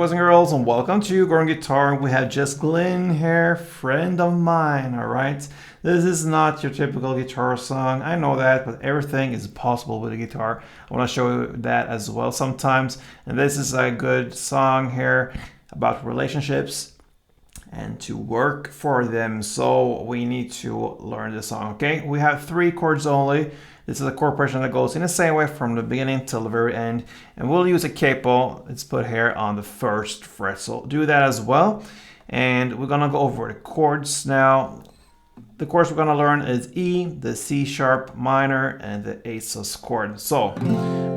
boys and girls, and welcome to Growing Guitar. We have JESS GLYNNE here, friend of mine, alright? This is not your typical guitar song, I know that, but everything is possible with a guitar. I want to show you that as well sometimes. And this is a good song here about relationships and to work for them. So we need to learn this song, okay? We have 3 chords only. This is a chord progression that goes in the same way from the beginning till the very end. And we'll use a capo. It's put here on the 1st fret. So do that as well. And we're gonna go over the chords now. The chords we're gonna learn is E, the C sharp minor, and the A sus chord. So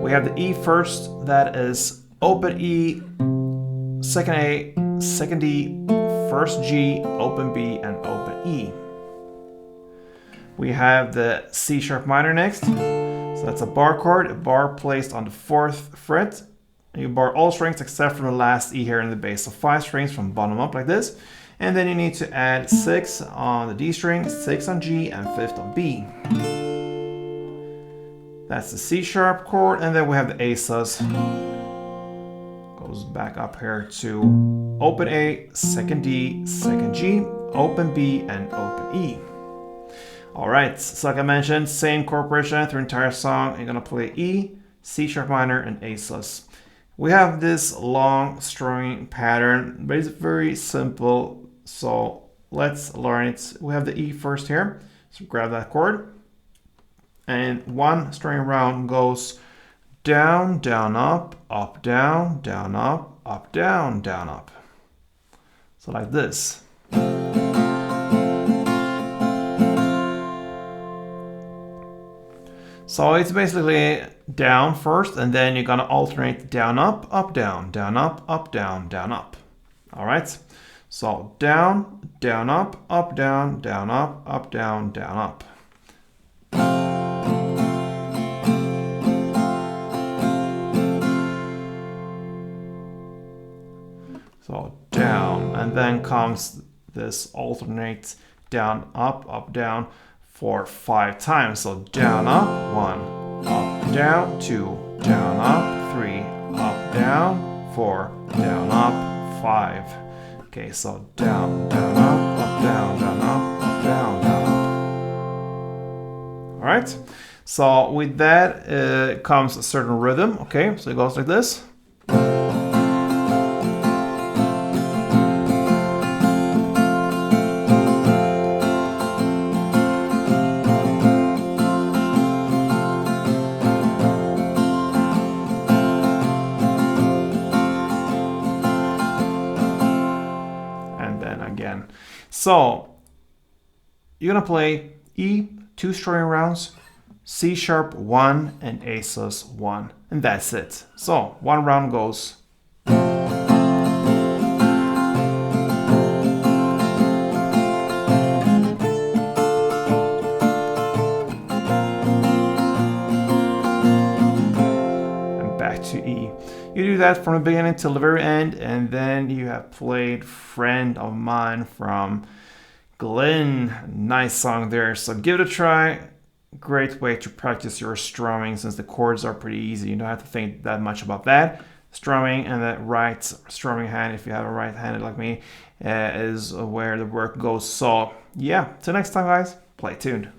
we have the E first, that is open E, second A, second D, first G, open B, and open E. We have the C sharp minor next. So that's a bar chord, a bar placed on the 4th fret. And you bar all strings except for the last E here in the bass. So 5 strings from bottom up like this. And then you need to add 6 on the D string, 6 on G, and 5th on B. That's the C sharp chord. And then we have the A sus. Goes back up here to open A, second D, second G, open B, and open E. Alright, so like I mentioned, same chord progression through the entire song. You're gonna play E, C sharp minor, and A sus. We have this long strumming pattern, but it's very simple. So let's learn it. We have the E first here. So grab that chord. And one strumming round goes down, down, up, down, down, up, down, down, up. So like this. So it's basically down first, and then you're gonna alternate down, up, down, down, up, down, down, up. All right. So down, down, up, down, down, up, down, down, up. So down, and then comes this alternate down, up, down for 5 times. So down, up, 1, up, down, 2, down, up, 3, up, down, 4, down, up, 5. Okay, so down, down, up, down, down, up, down, down, up. All right. So with that comes a certain rhythm. Okay, so it goes like this. Again. So you're gonna play E, 2 strumming rounds, C sharp 1, and A sus 1, and that's it. So 1 round goes. And back to E. You do that from the beginning till the very end, and then you have played Friend of Mine from Glynne. Nice song there, so give it a try. Great way to practice your strumming since the chords are pretty easy. You don't have to think that much about that. Strumming and the right strumming hand, if you have a right-handed like me, is where the work goes. So yeah, till next time guys, play tuned.